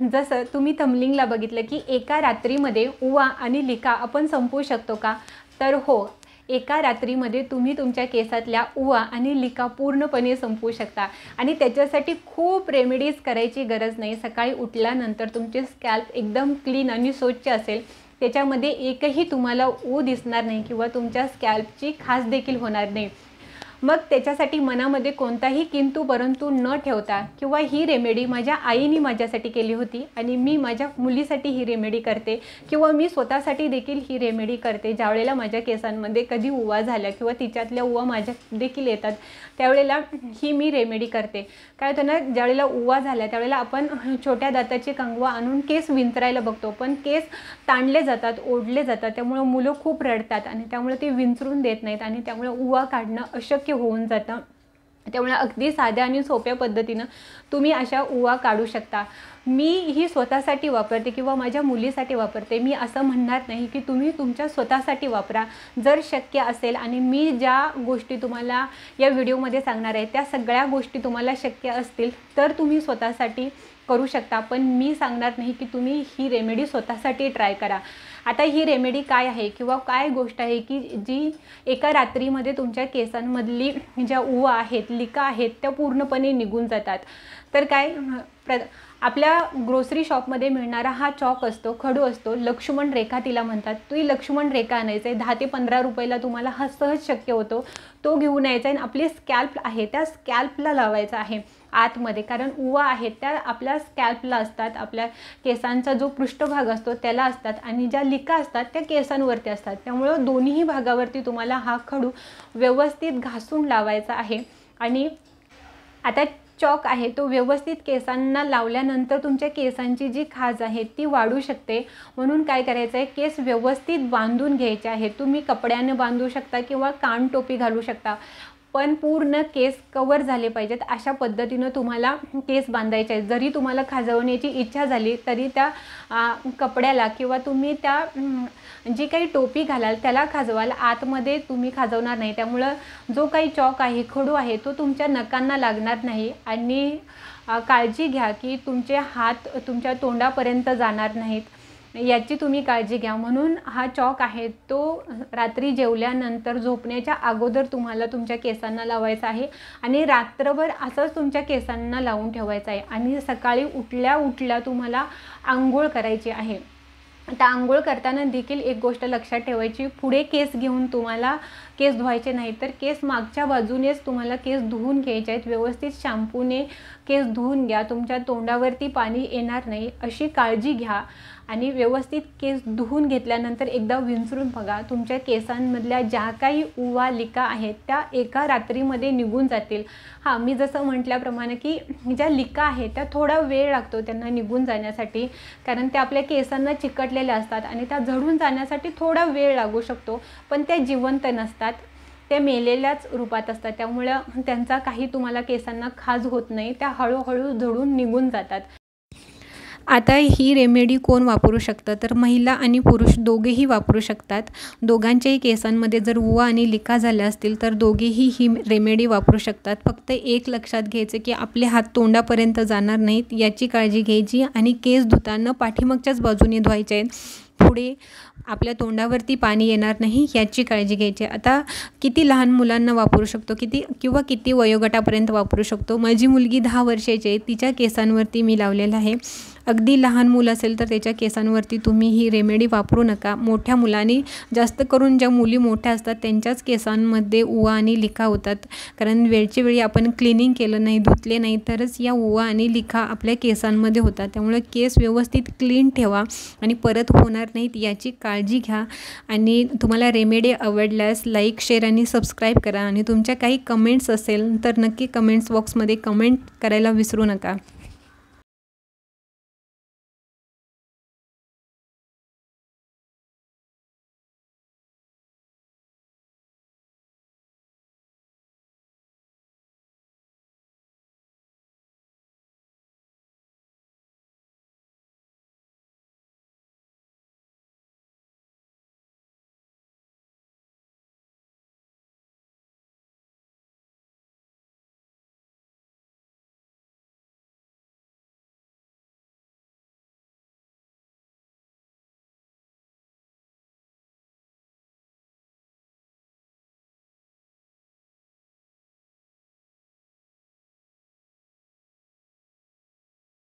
जसं तुम्ही थंबनेलला बघितलं की एका रात्रीमध्ये उवा आणि लिका आपण संपवू शकतो का? तर हो, एका रात्रीमध्ये तुम्ही तुमच्या केसातल्या उवा आणि लिका पूर्णपणे संपवू शकता आणि त्याच्यासाठी खूप रेमेडीज करायची गरज नाही। सकाळी उठल्यानंतर तुमचे स्कॅल्प एकदम क्लीन आणि स्वच्छ असेल, त्याच्यामध्ये एकही तुम्हाला ऊ दिसणार नाही किंवा तुमच्या स्कॅल्पची खाज देखील होणार नाही। मग त्याच्यासाठी मनामध्ये कोणताही किंतु परंतु न ठेवता किंवा ही रेमेडी माझ्या आईने माझ्यासाठी केली होती आणि मी माझ्या मुलीसाठी ही रेमेडी करते किंवा मी स्वतःसाठी देखील ही रेमेडी करते। ज्यावेळेला माझ्या केसांमध्ये कधी उवा झाला किंवा तिच्यातल्या उवा माझ्या देखील येतात त्यावेळेला ही मी रेमेडी करते। काय होतं ना, ज्यावेळेला उवा झाला त्यावेळेला आपण छोट्या दाताची कंगवा आणून केस विंचरायला बघतो, पण केस ताणले जातात, ओढले जातात, त्यामुळे मुलं खूप रडतात आणि त्यामुळे ते विंचरून देत नाहीत आणि त्यामुळे उवा काढणं अशक्य होऊन जातं। त्यामुळे अगदी साध्या आणि सोप्या पद्धतीने तुम्ही अशा उवा काढू शकता। मी ही स्वतःसाठी वापरते किंवा माझ्या मुलीसाठी वापरते, मी असं म्हणणार नाही की तुम्ही तुमच्या स्वतःसाठी वापरा। जर शक्य असेल आणि मी ज्या गोष्टी तुम्हाला या व्हिडिओमध्ये सांगणार आहे त्या सगळ्या गोष्टी तुम्हाला शक्य असतील तर तुम्ही स्वतःसाठी करू शकता, पण मी सांगणार नाही की तुम्ही ही रेमेडी स्वतःसाठी ट्राय करा। आता ही रेमेडी काय आहे किंवा काय गोष्ट आहे की जी एका रात्रीमध्ये तुमच्या केसांमधली ज्या उवा आहेत, लिका आहेत त्या पूर्णपणे निघून जातात। तर काय आपल्या ग्रोसरी शॉपमध्ये मिळणारा हा चॉक असतो, खडू असतो, लक्ष्मण रेखा तिला म्हणतात। तो लक्ष्मण रेखा आणायचा आहे, 10 ते 15 रुपयाला तुम्हाला हा सहज शक्य होतो। तो घेऊन यायचा आणि आपली स्कॅल्प आहे त्या स्कॅल्पला लावायचा आहे आतमध्ये, कारण उवा आहेत त्या आपल्या स्कॅल्पला असतात, आपल्या केसांचा जो पृष्ठभाग असतो त्याला असतात आणि ज्या लिका असतात त्या केसांवरती असतात। त्यामुळे दोन्ही भागावरती तुम्हाला हा खडू व्यवस्थित घासून लावायचा आहे। आणि आता चॉक आहे तो व्यवस्थित केसांना लावल्यानंतर तुमच्या केसांची जी खाज आहे ती वाढू शकते, म्हणून काय करायचं आहे, केस व्यवस्थित बांधून घ्यायचे आहेत। तुम्ही कपड्याने बांधू शकता किंवा कानटोपी घालू शकता, पण पूर्ण केस कवर झाले पाहिजेत अशा पद्धतीने तुम्हाला केस बांधायचे आहेत। जरी तुम्हाला खाजवण्याची इच्छा झाली तरी त्या कपड्याला किंवा तुम्ही त्या जी काही टोपी घालाल त्याला खाजवाल, आतमध्ये तुम्ही खाजवणार नाही। त्यामुळे जो काही चॉक आहे, खडू आहे तो तुमच्या नखांना लागणार नाही आणि काळजी घ्या की तुमचे हात तुमच्या तोंडापर्यंत जाणार नाहीत, याची तुम्ही काळजी घ्या। म्हणून हा चॉक आहे तो रात्री जेवल्यानंतर झोपण्याच्या अगोदर तुम्हाला तुमच्या केसांना लावायचा आहे आणि रात्रभर असंच तुमच्या केसांना लावून ठेवायचं आहे आणि सकाळी उठल्या उठल्या तुम्हाला आंघोळ करायची आहे। आता आंघोळ करताना देखील एक गोष्ट लक्षात ठेवायची, पुढे केस घेऊन तुम्हाला केस धुवायचे नाही, तर केस मागच्या बाजूनेच तुम्हाला केस धुवून घ्यायचे आहेत। व्यवस्थित शॅम्पूने केस धुवून घ्या, तुमच्या तोंडावरती पाणी येणार नाही अशी काळजी घ्या आणि व्यवस्थित केस धुवून घेतल्यानंतर एकदा विंचरून बघा, तुमच्या केसांमधल्या ज्या काही उवा लिका आहेत त्या एका रात्रीमध्ये निघून जातील। हां, मी जसं म्हटल्याप्रमाणे की ज्या लिका आहेत त्या थोडा वेळ लागतो त्यांना निघून जाण्यासाठी, कारण त्या आपल्या केसांना चिकटलेल्या असतात आणि त्या झडून जाण्यासाठी थोडा वेळ लागू शकतो, पण त्या जिवंत नसतात, त्या मेलेल्याच रूपात असतात। त्यामुळे त्यांचा काही तुम्हाला केसांना खाज होत नाही, त्या हळूहळू झडून निघून जातात। आता ही रेमेडी कोण वापरू शकतं, तर महिला आणि पुरुष दोघेही वापरू शकतात। दोघांच्याही केसांमध्ये जर उवा आणि लिका झाल्या असतील तर दोघेही ही रेमेडी वापरू शकतात। फक्त एक लक्षात घ्यायचं की आपले हात तोंडापर्यंत जाणार नाहीत याची काळजी घ्यायची आणि केस धुताना पाठीमागच्याच बाजूने धुवायचे आहेत, पुढे आपल्या तोंडावरती पाणी येणार नाही याची काळजी घ्यायची। आता किती लहान मुलांना वापरू शकतो, किती वयोगटापर्यंत वापरू शकतो। माझी मुलगी 10 वर्षाची आहे, तिच्या केसांवरती मी लावलेलं आहे। अगदी लहान मुलं असेल तर त्याच्या केसांवरती तुम्ही ही रेमेडी वापरू नका। मोठ्या मुलांनी, जास्त करून ज्या मुली मोठ्या असतात त्यांच्याच केसांमध्ये उवा आणि लिका होतात, कारण वेळच्या वेळी आपण क्लिनिंग केलं नाही, धुतले नाही तरच या उवा आणि लिका आपल्या केसांमध्ये होतात। त्यामुळे केस व्यवस्थित क्लीन ठेवा आणि परत होणार नाहीत याची काळजी घ्या। आणि तुम्हाला रेमेडी आवडल्यास लाईक, शेअर आणि सबस्क्राईब करा आणि तुमच्या काही कमेंट्स असेल तर नक्की कमेंट्स बॉक्समध्ये कमेंट करायला विसरू नका।